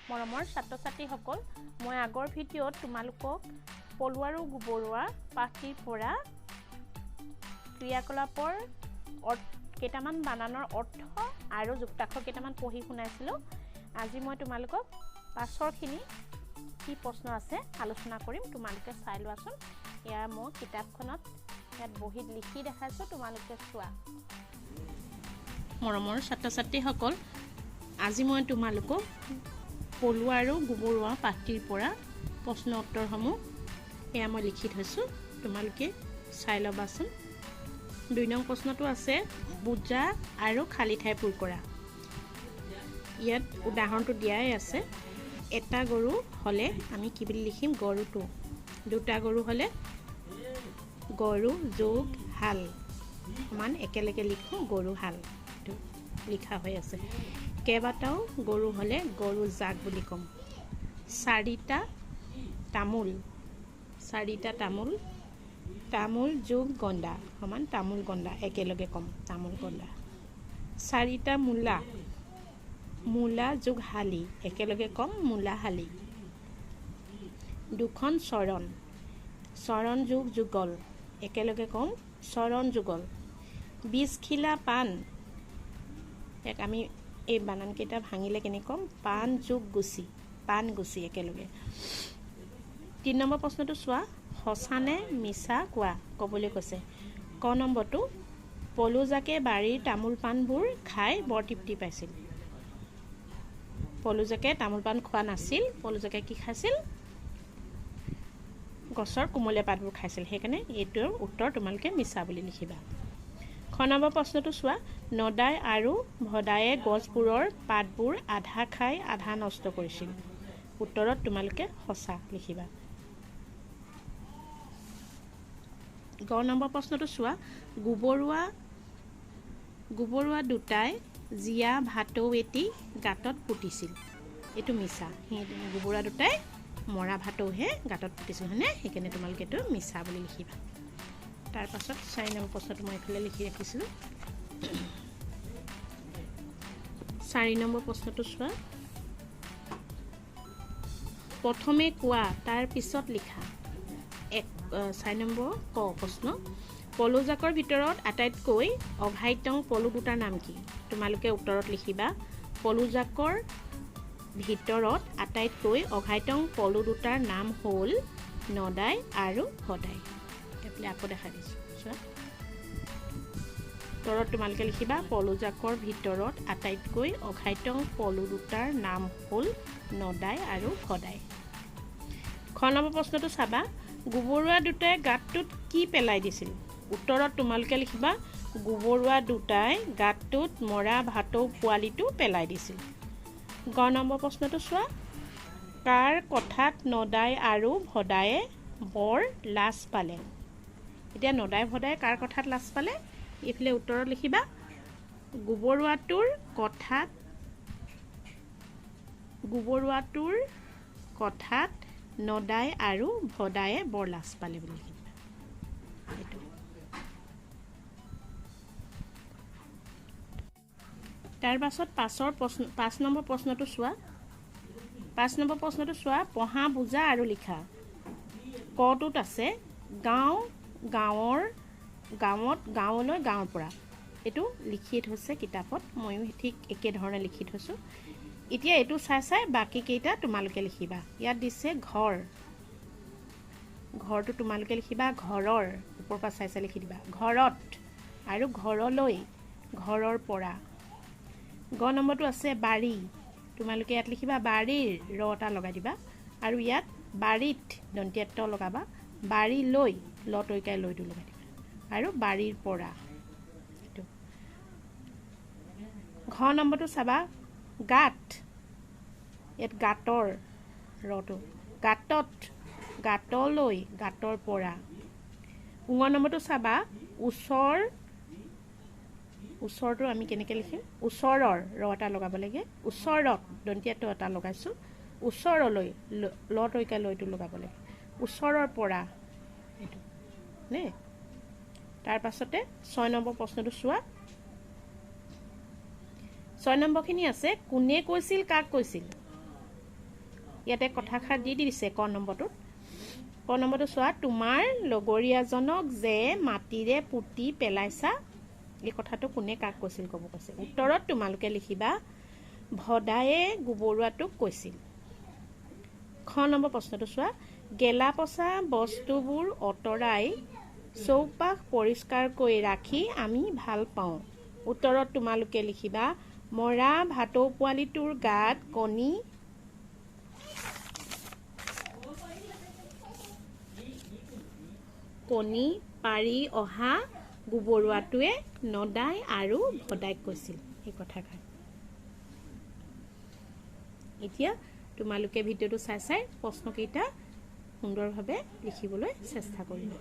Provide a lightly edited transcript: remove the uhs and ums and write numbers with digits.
মৰমৰ ছাত্ৰ-ছাত্ৰীসকল, মই আগৰ ভিডিঅ'ত তোমালোকক পলু আৰু গোবৰুৱা পাঠটিৰ পৰা ক্ৰিয়াকলাপৰ কেইটামান বানানৰ অৰ্থ আৰু যুক্তাক্ষৰ কেইটামান পঢ়ি শুনাইছিলোঁ। আজি মই তোমালোকক পাছৰখিনি কি প্ৰশ্ন আছে আলোচনা কৰিম, তোমালোকে চাই লোৱাচোন। এয়া মই কিতাপখনত ইয়াত বহীত লিখি দেখাইছোঁ, তোমালোকে চোৱা। মৰমৰ ছাত্ৰ-ছাত্ৰীসকল, আজি মই তোমালোকক পলু আৰু গোবৰুৱা পাঠটিৰ পৰা প্ৰশ্ন উত্তৰসমূহ এয়া মই লিখি থৈছোঁ, তোমালোকে চাই ল'বাচোন। 2 নং প্ৰশ্নটো আছে বোজা আৰু খালী ঠাই পূৰ কৰা। ইয়াত উদাহৰণটো দিয়াই আছে। এটা গৰু হ'লে আমি কি বুলি লিখিম? গৰুটো। 2টা গৰু হ'লে গৰু যোগ হাল সমান একেলগে লিখোঁ গৰু হাল, এইটো লিখা হৈ আছে। কেইবাটাও গৰু হ'লে গৰু জাক বুলি ক'ম। 4টা তামোল, 4টা তামোল, তামোল যোগ গণ্ডা সমান তামোল গণ্ডা একেলগে ক'ম তামোল গণ্ডা। 4টা মূলা, মূলা যোগ হালি একেলগে ক'ম মূলা হালি। 2খন চৰণ, চৰণ যোগ যুগল একেলগে ক'ম চৰণ যুগল। 20 খিলা পাণ, ইয়াক আমি এই বানানকেইটা ভাঙিলে কেনেকৈ ক'ম? পাণ যোগ গুচি, পাণ গুচি একেলগে। 3 নম্বৰ প্ৰশ্নটো চোৱা। সঁচানে মিছা কোৱা ক'বলৈ কৈছে। ক নম্বৰটো পলুজাকে বাৰীৰ তামোল পাণবোৰ খাই বৰ তৃপ্তি পাইছিল। পলুজাকে তামোল পাণ খোৱা নাছিল, পলুজাকে কি খাইছিল? গছৰ কোমলীয়া পাতবোৰ খাইছিল, সেইকাৰণে এইটোৰ উত্তৰ তোমালোকে মিছা বুলি লিখিবা। খ নম্বৰ প্ৰশ্নটো চোৱা। নদাই আৰু ভদায়ে গছবোৰৰ পাতবোৰ আধা খাই আধা নষ্ট কৰিছিল। উত্তৰত তোমালোকে সঁচা লিখিবা। গ নম্বৰ প্ৰশ্নটো চোৱা। গোবৰুৱা দুটাই জীয়া ভাটৌ এটি গাঁতত পুতিছিল। এইটো মিছা। গোবৰুৱা দুটাই মৰা ভাটৌহে গাঁতত পুতিছিল, হয়নে? সেইকাৰণে তোমালোকে এইটো মিছা বুলি লিখিবা। তাৰপাছত 4 নম্বৰ প্ৰশ্নটো মই এইফালে লিখি ৰাখিছিলোঁ। 4 নম্বৰ প্ৰশ্নটো চোৱা। প্ৰথমে কোৱা তাৰ পিছত লিখা। 4 নম্বৰ ক প্ৰশ্ন। পলুজাকৰ ভিতৰত আটাইতকৈ অঘাইটং পলু দুটাৰ নাম কি? তোমালোকে উত্তৰত লিখিবা। পলুজাকৰ ভিতৰত আটাইতকৈ অঘাইটং পলু দুটাৰ নাম হ'ল নদাই আৰু ভদাই। এইফালে আকৌ দেখাই দিছোঁ চোৱা। উত্তৰত তোমালোকে লিখিবা পলুজাকৰ ভিতৰত আটাইতকৈ অঘাইটং পলু দুটাৰ নাম হ'ল নদাই আৰু ভদাই। খ নম্বৰ প্ৰশ্নটো চাবা। গোবৰুৱা দুটাই গাঁতটোত কি পেলাই দিছিল? উত্তৰত তোমালোকে লিখিবা গোবৰুৱা দুটাই গাঁতটোত মৰা ভাটৌ পোৱালিটো পেলাই দিছিল। গ নম্বৰ প্ৰশ্নটো চোৱা। কাৰ কথাত নদাই আৰু ভদায়ে বৰ লাজ পালে? এতিয়া নদাই ভদাই কাৰ কথাত লাজ পালে? এইফালে উত্তৰত লিখিবা গোবৰুৱাটোৰ কথাত নদাই আৰু ভদায়ে বৰ লাজ পালে বুলি লিখিবা। এইটো তাৰ পাছত 5 নম্বৰ প্ৰশ্নটো চোৱা। 5 নম্বৰ প্ৰশ্নটো চোৱা। পঢ়া বুজা আৰু লিখা। কটোত আছে গাঁৱলৈ গাঁৱৰ পৰা। এইটো লিখি থৈছে কিতাপত, ময়ো ঠিক একেধৰণে লিখি থৈছোঁ। এতিয়া এইটো চাই বাকীকেইটা তোমালোকে লিখিবা। ইয়াত দিছে ঘৰ, ঘৰটো তোমালোকে লিখিবা ঘৰৰ, ওপৰৰ পৰা চাই লিখি দিবা ঘৰত, আৰু ঘৰলৈ ঘৰৰ পৰা। গ নম্বৰটো আছে বাৰী, তোমালোকে ইয়াত লিখিবা বাৰীৰ, ৰ এটা লগাই দিবা। আৰু ইয়াত বাৰীত দন্তীয়া ত লগাবা, বাৰীলৈ ল তৈকাই লৈটো লগাই দিবা, আৰু বাৰীৰ পৰা। এইটো ঘ নম্বৰটো চাবা গাঁত, ইয়াত গাঁতৰ ৰটো, গাঁতত গাঁতলৈ গাঁতৰ পৰা। ঙ নম্বৰটো চাবা ওচৰটো আমি কেনেকৈ লিখিম? ওচৰৰ ৰ এটা লগাব লাগে, ওচৰত দন্তীয়া ত এটা লগাইছোঁ, ওচৰলৈ ল তৈকাই লৈটো লগাব লাগে, ওচৰৰ পৰা। এইটো নে? তাৰ পাছতে 6 নম্বৰ প্ৰশ্নটো চোৱা। 6 নম্বৰখিনি আছে কোনে কৈছিল কাক কৈছিল? ইয়াতে কথাষাৰ দি দিছে ক নম্বৰটোত। ক নম্বৰটো চোৱা, তোমাৰ লগৰীয়াজনক যে মাটিৰে পুতি পেলাইছা, এই কথাটো কোনে কাক কৈছিল ক'ব কৈছে। উত্তৰত তোমালোকে লিখিবা ভদায়ে গোবৰুৱাটোক কৈছিল। খ নম্বৰ প্ৰশ্নটো চোৱা, গেলা পচা বস্তুবোৰ অঁতৰাই চৌপাশ পৰিষ্কাৰকৈ ৰাখি আমি ভাল পাওঁ। উত্তৰত তোমালোকে লিখিবা মৰা ভাটৌ পোৱালিটোৰ গাত কণী পাৰি অহা গোবৰুৱাটোৱে নদাই আৰু ভদাইক কৈছিল এই কথাষাৰ। এতিয়া তোমালোকে ভিডিঅ'টো চাই প্ৰশ্নকেইটা সুন্দৰভাৱে লিখিবলৈ চেষ্টা কৰিবা।